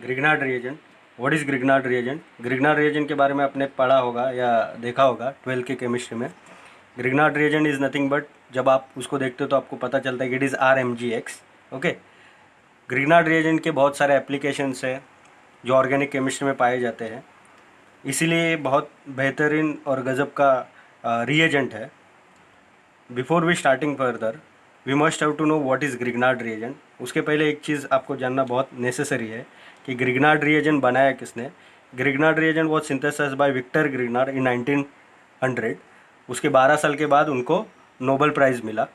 Grignard reagent. What is Grignard reagent? Grignard reagent के बारे में आपने पढ़ा होगा या देखा होगा 12th के केमिस्ट्री में। Grignard reagent is nothing but, जब आप उसको देखते हो तो आपको पता चलता है कि it is RMgX। Okay, Grignard reagent के बहुत सारे एप्लीकेशंस है जो ऑर्गेनिक केमिस्ट्री में पाए जाते हैं, इसीलिए ये बहुत बेहतरीन और गज़ब का रिएजेंट है। Before we starting further we must have to know what is Grignard reagent. उसके पहले एक चीज़ आपको जानना बहुत नेसेसरी है कि ग्रिग्नार्ड रिएजेंट बनाया किसने। Grignard reagent was synthesized by Victor Grignard in 1900। उसके 12 साल के बाद उनको नोबेल प्राइज़ मिला।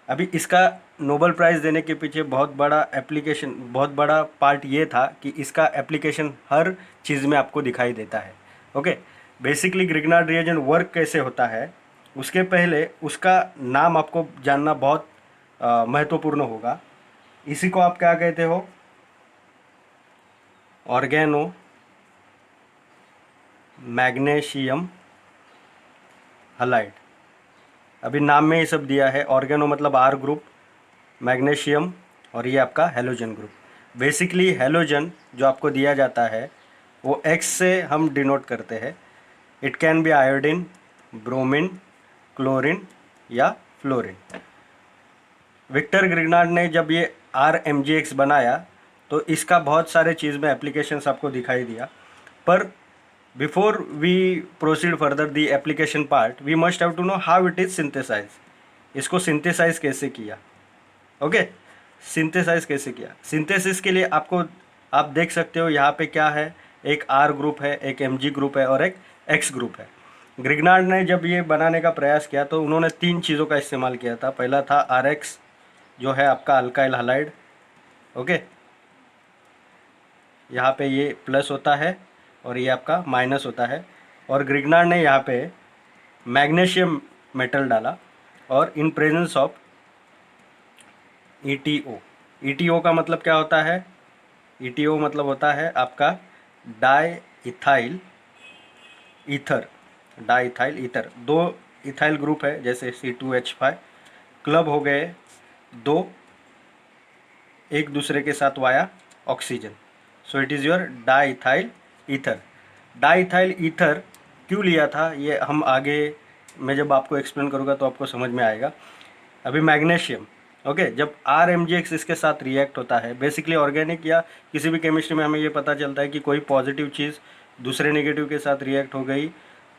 अभी इसका नोबेल प्राइज़ देने के पीछे बहुत बड़ा एप्लीकेशन, बहुत बड़ा पार्ट ये था कि इसका एप्लीकेशन हर चीज़ में आपको दिखाई देता है। Okay, basically Grignard reagent work कैसे होता है, उसके पहले उसका नाम आपको जानना बहुत महत्वपूर्ण होगा। इसी को आप क्या कहते हो? Organo magnesium halide. अभी नाम में ही सब दिया है। ऑर्गेनो मतलब R ग्रुप, मैग्नीशियम और ये आपका हेलोजन ग्रुप। बेसिकली हेलोजन जो आपको दिया जाता है वो X से हम डिनोट करते हैं। It can be iodine, bromine, chlorine या फ्लोरीन। विक्टर ग्रिग्नार्ड ने जब ये RMgX बनाया तो इसका बहुत सारे चीज़ में एप्लीकेशंस आपको दिखाई दिया। पर before we proceed further the application part, we must have to know how it is synthesize. इसको सिंथेसाइज कैसे किया? ओके, सिंथेसाइज कैसे किया? सिंथेसिस के लिए आपको, आप देख सकते हो यहाँ पे क्या है, एक R ग्रुप है, एक Mg ग्रुप है और एक X ग्रुप है। ग्रिग्नार्ड ने जब ये बनाने का प्रयास किया तो उन्होंने 3 चीज़ों का इस्तेमाल किया था। पहला था RX जो है आपका अल्काइल हलाइड। ओके, यहाँ पे ये प्लस होता है और ये आपका माइनस होता है। और ग्रिग्नार्ड ने यहाँ पे मैग्नीशियम मेटल डाला और in presence of ETO। ETO का मतलब क्या होता है? ETO मतलब होता है आपका di ethyl ether. Di ethyl ether, 2 ethyl group है जैसे C2H5 क्लब हो गए 2 एक दूसरे के साथ via oxygen. So it is your di ethyl ether. Di ethyl ether क्यों लिया था ये हम आगे मैं जब आपको एक्सप्लेन करूँगा तो आपको समझ में आएगा। अभी मैग्नीशियम, ओके, जब RMgX इसके साथ रिएक्ट होता है, बेसिकली ऑर्गेनिक या किसी भी केमिस्ट्री में हमें ये पता चलता है कि कोई पॉजिटिव चीज़ दूसरे नेगेटिव के साथ रिएक्ट हो गई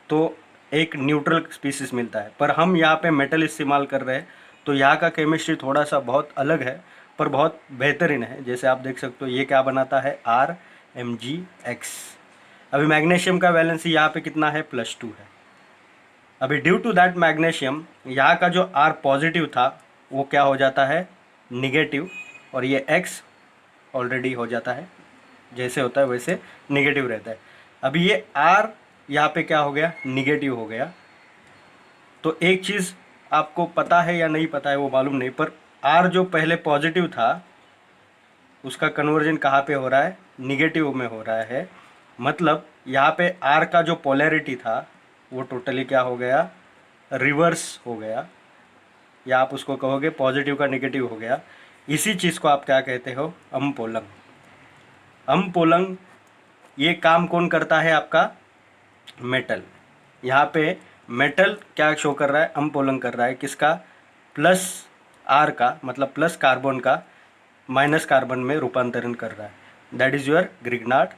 तो एक न्यूट्रल स्पीसीज मिलता है। पर हम यहाँ पे मेटल इस्तेमाल कर रहे हैं तो यहाँ का केमिस्ट्री थोड़ा सा बहुत अलग है पर बहुत बेहतरीन है। जैसे आप देख सकते हो ये क्या बनाता है, RMgX। अभी मैग्नीशियम का वैलेंसी यहाँ पे कितना है, +2 है। अभी ड्यू टू दैट मैग्नीशियम यहाँ का जो R पॉजिटिव था वो क्या हो जाता है, निगेटिव, और ये X ऑलरेडी हो जाता है, जैसे होता है वैसे निगेटिव रहता है। अभी ये R यहाँ पे क्या हो गया, निगेटिव हो गया। तो एक चीज़ आपको पता है या नहीं पता है वो मालूम नहीं, पर R जो पहले पॉजिटिव था उसका कन्वर्जन कहाँ पे हो रहा है, निगेटिव में हो रहा है। मतलब यहाँ पे R का जो पोलैरिटी था वो टोटली क्या हो गया, रिवर्स हो गया, या आप उसको कहोगे पॉजिटिव का नेगेटिव हो गया। इसी चीज़ को आप क्या कहते हो, अम्पोलंग। अम्पोलंग ये काम कौन करता है, आपका मेटल। यहाँ पे मेटल क्या शो कर रहा है, अम्पोलंग कर रहा है किसका, प्लस R का, मतलब प्लस कार्बन का माइनस कार्बन में रूपांतरण कर रहा है। That is your Grignard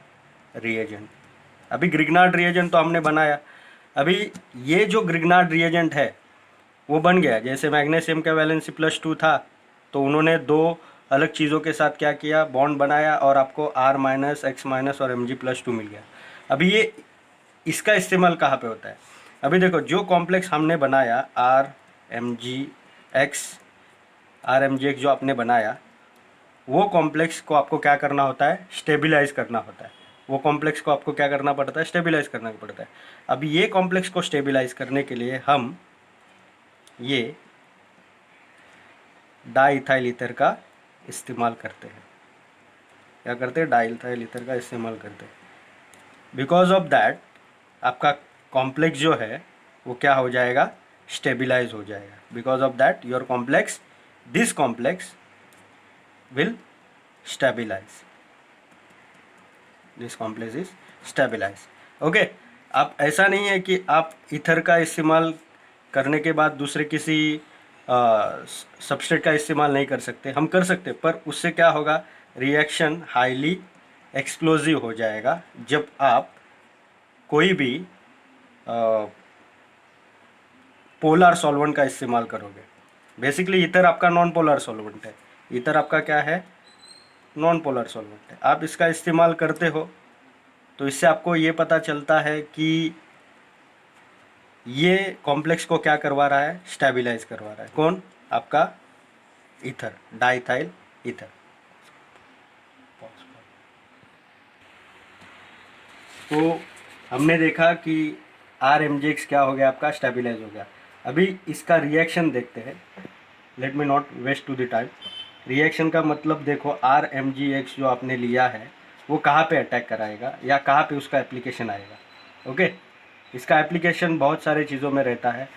reagent. अभी ग्रिग्नार्ड रिएजेंट तो हमने बनाया। अभी ये जो ग्रिग्नार्ड रिएजेंट है वो बन गया। जैसे मैग्नीशियम का वैलेंसी +2 था तो उन्होंने 2 अलग चीज़ों के साथ क्या किया, बॉन्ड बनाया और आपको R- X- और Mg+2 मिल गया। अभी ये इसका इस्तेमाल कहाँ पे होता है? अभी देखो जो कॉम्प्लेक्स हमने बनाया RMgX जो आपने बनाया वो कॉम्प्लेक्स को आपको क्या करना होता है, स्टेबलाइज करना होता है। वो कॉम्प्लेक्स को आपको क्या करना पड़ता है, स्टेबलाइज करना पड़ता है। अभी ये कॉम्प्लेक्स को स्टेबलाइज करने के लिए हम ये डाईइथाइल ईथर का इस्तेमाल करते हैं। क्या करते हैं, डाईइथाइल ईथर का इस्तेमाल करते हैं। बिकॉज ऑफ दैट आपका कॉम्प्लेक्स जो है वो क्या हो जाएगा, स्टेबलाइज हो जाएगा। Because of that your complex, this complex will stabilize. This complex is stabilize. Okay, आप ऐसा नहीं है कि आप ईथर का इस्तेमाल करने के बाद दूसरे किसी सबस्ट्रेट का इस्तेमाल नहीं कर सकते, हम कर सकते, पर उससे क्या होगा, रिएक्शन हाईली एक्सप्लोजिव हो जाएगा जब आप कोई भी पोलर सॉल्वेंट का इस्तेमाल करोगे। बेसिकली ईथर आपका नॉन पोलर सॉल्वेंट है, ईथर आपका क्या है, नॉन पोलर सॉल्वेंट है। आप इसका इस्तेमाल करते हो तो इससे आपको ये पता चलता है कि ये कॉम्प्लेक्स को क्या करवा रहा है, स्टेबलाइज करवा रहा है। कौन, आपका ईथर, डाइथाइल ईथर। तो हमने देखा कि RMgX क्या हो गया, आपका स्टेबलाइज हो गया। अभी इसका रिएक्शन देखते हैं, let me not waste to the time. Reaction का मतलब देखो, RMgX जो आपने लिया है वो कहाँ पे अटैक कराएगा या कहाँ पे उसका एप्लीकेशन आएगा। ओके, इसका एप्लीकेशन बहुत सारे चीज़ों में रहता है,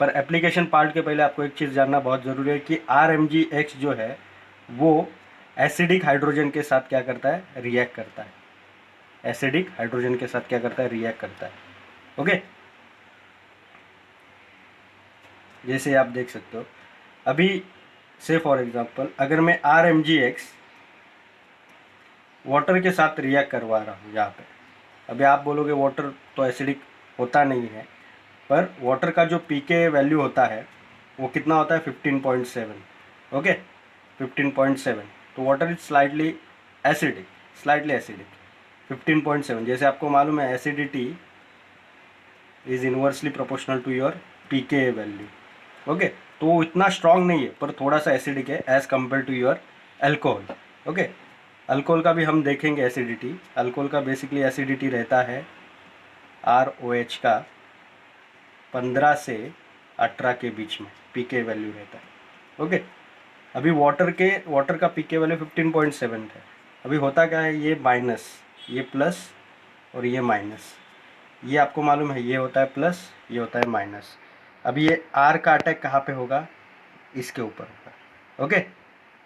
पर एप्लीकेशन पार्ट के पहले आपको एक चीज़ जानना बहुत ज़रूरी है कि RMgX जो है वो एसिडिक हाइड्रोजन के साथ क्या करता है, रिएक्ट करता है। एसिडिक हाइड्रोजन के साथ क्या करता है, रिएक्ट करता है। ओके, जैसे आप देख सकते हो अभी, से फॉर एग्जांपल अगर मैं RMgX वाटर के साथ रिएक्ट करवा रहा हूँ यहाँ पे, अभी आप बोलोगे वाटर तो एसिडिक होता नहीं है, पर वाटर का जो pK वैल्यू होता है वो कितना होता है, 15.7। ओके, 15.7, तो वाटर इज स्लाइटली एसिडिक, 15.7। जैसे आपको मालूम है acidity is inversely proportional to your pK value. Okay, तो वो इतना स्ट्रांग नहीं है पर थोड़ा सा एसिडिक है as compare to your alcohol. Okay, alcohol का भी हम देखेंगे एसिडिटी। अल्कोहल का बेसिकली एसिडिटी रहता है ROH का 15 से 18 के बीच में pK वैल्यू रहता है। ओके, अभी वाटर का pK वैल्यू 15.7 है। अभी होता क्या है, ये माइनस, ये प्लस और ये माइनस, ये आपको मालूम है, ये होता है प्लस, ये होता है माइनस। अभी ये R का अटैक कहाँ पे होगा, इसके ऊपर होगा। ओके,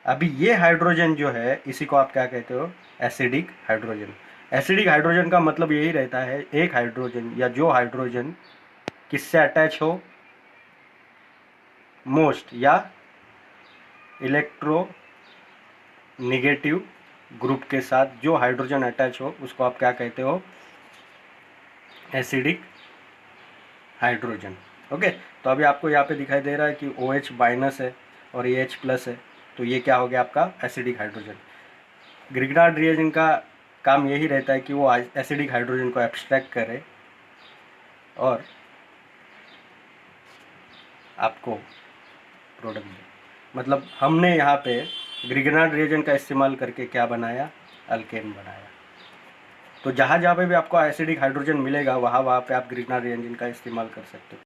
अभी ये हाइड्रोजन जो है इसी को आप क्या कहते हो, एसिडिक हाइड्रोजन। एसिडिक हाइड्रोजन का मतलब यही रहता है, एक हाइड्रोजन या जो हाइड्रोजन किससे अटैच हो, मोस्ट या इलेक्ट्रो नेगेटिव ग्रुप के साथ जो हाइड्रोजन अटैच हो उसको आप क्या कहते हो, एसिडिक हाइड्रोजन। ओके, तो अभी आपको यहाँ पे दिखाई दे रहा है कि OH माइनस है और ये H प्लस है, तो ये क्या हो गया आपका एसिडिक हाइड्रोजन। ग्रिग्नार्ड रिएजेंट का काम यही रहता है कि वो एसिडिक हाइड्रोजन को एब्स्ट्रैक्ट करे और आपको प्रोडक्ट दे। मतलब हमने यहाँ पे ग्रिग्नार्ड रिएजेंट का इस्तेमाल करके क्या बनाया, अल्केन बनाया। तो जहाँ जहाँ पे भी आपको एसिडिक हाइड्रोजन मिलेगा वहाँ वहाँ पे आप ग्रिग्नार्ड रिएजेंट का इस्तेमाल कर सकते हो।